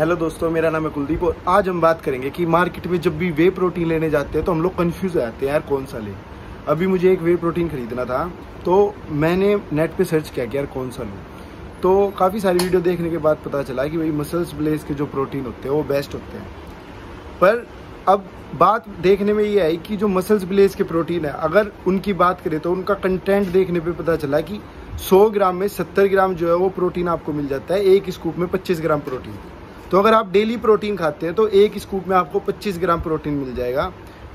Hello दोस्तों, मेरा नाम है कुलदीप और आज हम बात करेंगे कि मार्केट में जब भी वे प्रोटीन लेने जाते हैं तो हम लोग कंफ्यूज हो जाते हैं यार कौन सा लें। अभी मुझे एक वे प्रोटीन खरीदना था तो मैंने नेट पे सर्च किया कि यार कौन सा लूँ। तो काफ़ी सारी वीडियो देखने के बाद पता चला कि भाई मसल्स ब्लेज के जो प्रोटीन होते हैं वो बेस्ट होते हैं। पर अब बात देखने में ये आई कि जो मसल्स ब्लेज के प्रोटीन है, अगर उनकी बात करें तो उनका कंटेंट देखने पे पता चला कि 100 ग्राम में 70 ग्राम जो है वो प्रोटीन आपको मिल जाता है, एक स्कूप में 25 ग्राम प्रोटीन। तो अगर आप डेली प्रोटीन खाते हैं तो एक स्कूप में आपको 25 ग्राम प्रोटीन मिल जाएगा,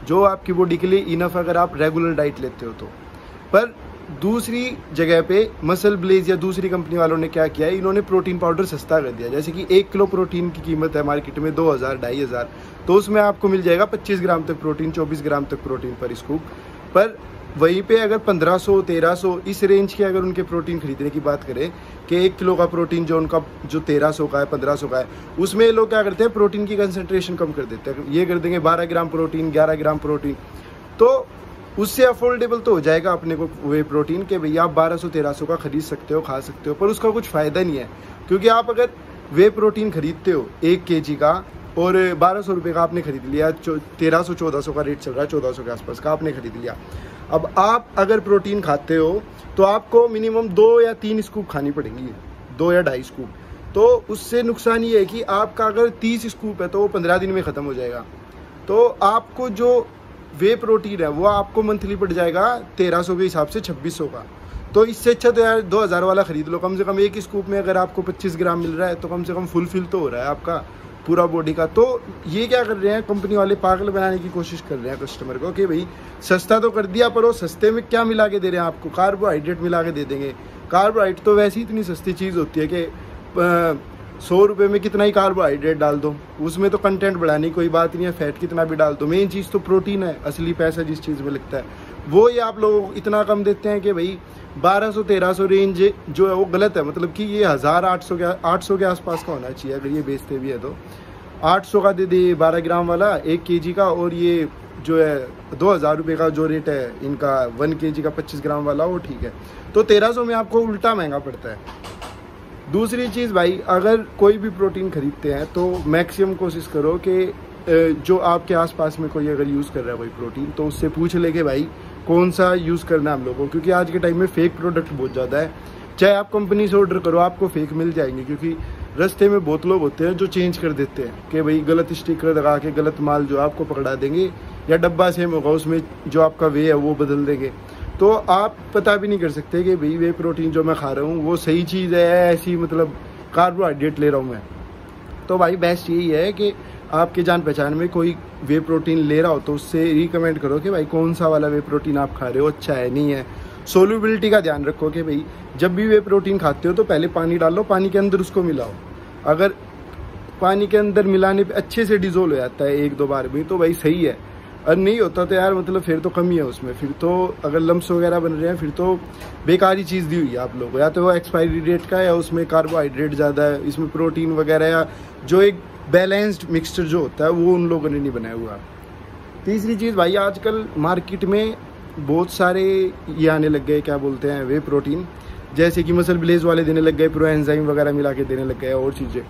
जो आपकी बॉडी के लिए इनफ अगर आप रेगुलर डाइट लेते हो तो। पर दूसरी जगह पे मसल ब्लेज या दूसरी कंपनी वालों ने क्या किया है, इन्होंने प्रोटीन पाउडर सस्ता कर दिया। जैसे कि 1 किलो प्रोटीन की कीमत है मार्केट में 2000-2500, तो उसमें आपको मिल जाएगा 25 ग्राम तक प्रोटीन, 24 ग्राम तक प्रोटीन पर स्कूप। पर वहीं पे अगर 1500-1300 इस रेंज के अगर उनके प्रोटीन खरीदने की बात करें कि 1 किलो का प्रोटीन जो उनका जो 1300 का है, 1500 का है, उसमें ये लोग क्या करते हैं, प्रोटीन की कंसंट्रेशन कम कर देते हैं। ये कर देंगे 12 ग्राम प्रोटीन, 11 ग्राम प्रोटीन। तो उससे अफोर्डेबल तो हो जाएगा अपने को वे प्रोटीन के भैया आप 1200-1300 का खरीद सकते हो, खा सकते हो, पर उसका कुछ फ़ायदा नहीं है। क्योंकि आप अगर वे प्रोटीन खरीदते हो 1 kg का और 1200 रुपये का आपने खरीद लिया, 1300-1400 का रेट चल रहा है, 1400 के आसपास का आपने खरीद लिया। अब आप अगर प्रोटीन खाते हो तो आपको मिनिमम 2 या 3 स्कूप खानी पड़ेंगी, 2 या 2.5 स्कूप। तो उससे नुकसान ये है कि आपका अगर 30 स्कूप है तो वो 15 दिन में ख़त्म हो जाएगा। तो आपको जो वे प्रोटीन है वो आपको मंथली पड़ जाएगा 1300 के हिसाब से 2600 का। तो इससे अच्छा तो यार 2000 वाला खरीद लो। कम से कम एक स्कूप में अगर आपको 25 ग्राम मिल रहा है तो कम से कम फुलफिल तो हो रहा है आपका पूरा बॉडी का। तो ये क्या कर रहे हैं, कंपनी वाले पागल बनाने की कोशिश कर रहे हैं कस्टमर को कि भाई सस्ता तो कर दिया, पर वो सस्ते में क्या मिला के दे रहे हैं आपको, कार्बोहाइड्रेट मिला के दे देंगे। कार्बोहाइड्रेट तो वैसे ही इतनी सस्ती चीज़ होती है कि 100 रुपये में कितना ही कार्बोहाइड्रेट डाल दो, उसमें तो कंटेंट बढ़ाने की कोई बात नहीं है, फैट कितना भी डाल दो, मेन चीज़ तो प्रोटीन है। असली पैसा जिस चीज़ में लगता है वो ये आप लोग इतना कम देते हैं कि भाई 1200-1300 रेंज जो है वो गलत है। मतलब कि ये 1800 के आसपास का होना चाहिए अगर ये बेचते भी है तो। 800 का दे दे 12 ग्राम वाला 1 kg का, और ये जो है 2000 रुपये का जो रेट है इनका 1 kg का 25 ग्राम वाला, वो ठीक है। तो 1300 में आपको उल्टा महंगा पड़ता है। दूसरी चीज़ भाई, अगर कोई भी प्रोटीन खरीदते हैं तो मैक्सिमम कोशिश करो कि जो आपके आसपास में कोई अगर यूज़ कर रहा है कोई प्रोटीन, तो उससे पूछ ले कि भाई कौन सा यूज़ करना है हम लोगों को। क्योंकि आज के टाइम में फेक प्रोडक्ट बहुत ज़्यादा है। चाहे आप कंपनी से ऑर्डर करो आपको फेक मिल जाएंगे, क्योंकि रास्ते में बहुत लोग होते हैं जो चेंज कर देते हैं कि भाई गलत स्टिकर लगा के गलत माल जो आपको पकड़ा देंगे, या डब्बा सेम होगा उसमें जो आपका वे है वो बदल देंगे। तो आप पता भी नहीं कर सकते कि भाई वे प्रोटीन जो मैं खा रहा हूँ वो सही चीज़ है, ऐसी मतलब कार्बोहाइड्रेट ले रहा हूँ मैं। तो भाई बेस्ट यही है कि आपके जान पहचान में कोई वे प्रोटीन ले रहा हो तो उससे रिकमेंड करो कि भाई कौन सा वाला वे प्रोटीन आप खा रहे हो, अच्छा है नहीं है। सोल्यूबिलिटी का ध्यान रखो कि भाई जब भी वे प्रोटीन खाते हो तो पहले पानी डालो, पानी के अंदर उसको मिलाओ। अगर पानी के अंदर मिलाने पे अच्छे से डिजोल्व हो जाता है 1-2 बार में तो भाई सही है, और नहीं होता तो यार मतलब फिर तो कमी है उसमें। फिर तो अगर लम्स वगैरह बन रहे हैं फिर तो बेकार ही चीज़ दी हुई है आप लोगों को, या तो वो एक्सपायरी डेट का है या उसमें कार्बोहाइड्रेट ज़्यादा है, इसमें प्रोटीन वगैरह या जो एक बैलेंस्ड मिक्सचर जो होता है वो उन लोगों ने नहीं बनाया हुआ। तीसरी चीज़ भाई, आजकल मार्केट में बहुत सारे ये आने लग गए, क्या बोलते हैं, वे प्रोटीन, जैसे कि मसल ब्लेज वाले देने लग गए, प्रो एंजाइम वगैरह मिला के देने लग गए और चीज़ें।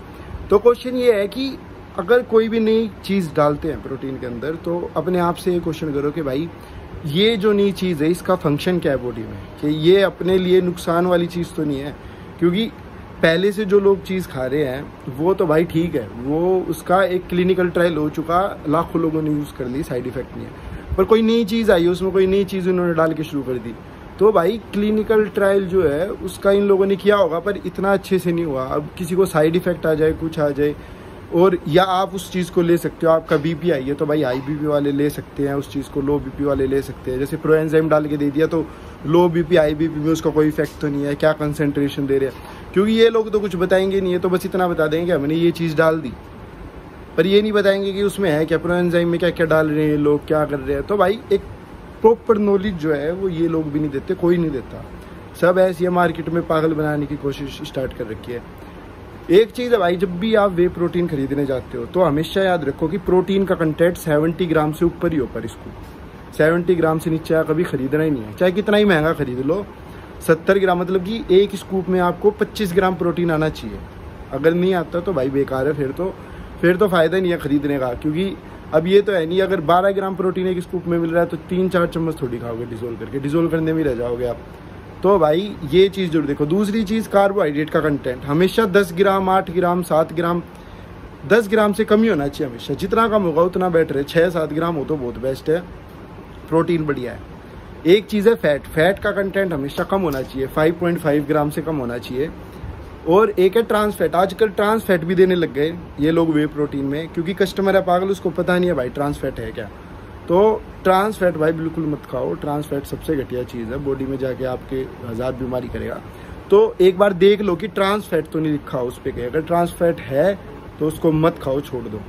तो क्वेश्चन ये है कि अगर कोई भी नई चीज़ डालते हैं प्रोटीन के अंदर तो अपने आप से ये क्वेश्चन करो कि भाई ये जो नई चीज़ है इसका फंक्शन क्या है बॉडी में, कि ये अपने लिए नुकसान वाली चीज़ तो नहीं है। क्योंकि पहले से जो लोग चीज़ खा रहे हैं वो तो भाई ठीक है, वो उसका एक क्लिनिकल ट्रायल हो चुका, लाखों लोगों ने यूज़ कर ली, साइड इफेक्ट नहीं है। पर कोई नई चीज़ आई, उसमें कोई नई चीज़ उन्होंने डाल के शुरू कर दी, तो भाई क्लिनिकल ट्रायल जो है उसका इन लोगों ने किया होगा पर इतना अच्छे से नहीं हुआ। अब किसी को साइड इफेक्ट आ जाए, कुछ आ जाए, और या आप उस चीज़ को ले सकते हो, आपका बीपी आई है तो भाई हाई बीपी वाले ले सकते हैं उस चीज़ को, लो बीपी वाले ले सकते हैं। जैसे प्रो एंजाइम डाल के दे दिया तो लो बीपी हाई बीपी में उसका कोई इफेक्ट तो नहीं है, क्या कंसंट्रेशन दे रहे हैं, क्योंकि ये लोग तो कुछ बताएंगे नहीं है। तो बस इतना बता देंगे कि हमने ये चीज़ डाल दी, पर ये नहीं बताएंगे कि उसमें है क्या, प्रो एंजाइम में क्या क्या डाल रहे हैं लोग, क्या कर रहे हैं। तो भाई एक प्रॉपर नॉलेज जो है वो ये लोग भी नहीं देते, कोई नहीं देता। सब ऐसी मार्केट में पागल बनाने की कोशिश स्टार्ट कर रखी है। एक चीज़ है भाई, जब भी आप वे प्रोटीन खरीदने जाते हो तो हमेशा याद रखो कि प्रोटीन का कंटेंट 70 ग्राम से ऊपर ही हो, पर इसको 70 ग्राम से नीचे कभी खरीदना ही नहीं है, चाहे कितना ही महंगा खरीद लो। 70 ग्राम मतलब कि एक स्कूप में आपको 25 ग्राम प्रोटीन आना चाहिए। अगर नहीं आता तो भाई बेकार है, फिर तो फ़ायदा नहीं है ख़रीदने का। क्योंकि अब ये तो है नहीं, अगर 12 ग्राम प्रोटीन एक स्कूप में मिल रहा है तो 3-4 चम्मच थोड़ी खाओगे डिज़ोल्व करके, डिज़ोल्व करने में रह जाओगे आप। तो भाई ये चीज़ जरूर देखो। दूसरी चीज़ कार्बोहाइड्रेट का कंटेंट हमेशा 10 ग्राम 8 ग्राम 7 ग्राम 10 ग्राम से कम ही होना चाहिए हमेशा। जितना कम होगा उतना बेटर है। 6-7 ग्राम हो तो बहुत बेस्ट है, प्रोटीन बढ़िया है। एक चीज़ है फैट का कंटेंट हमेशा कम होना चाहिए, 5.5 ग्राम से कम होना चाहिए। और एक है ट्रांस फैट। आजकल ट्रांस फैट भी देने लग गए ये लोग वे प्रोटीन में, क्योंकि कस्टमर है पागल, उसको पता नहीं है भाई ट्रांस फैट है क्या। तो ट्रांस फैट भाई बिल्कुल मत खाओ। ट्रांस फैट सबसे घटिया चीज़ है, बॉडी में जाके आपके 1000 बीमारी करेगा। तो एक बार देख लो कि ट्रांस फैट तो नहीं लिखा हो उस पर। अगर ट्रांस फैट है तो उसको मत खाओ, छोड़ दो।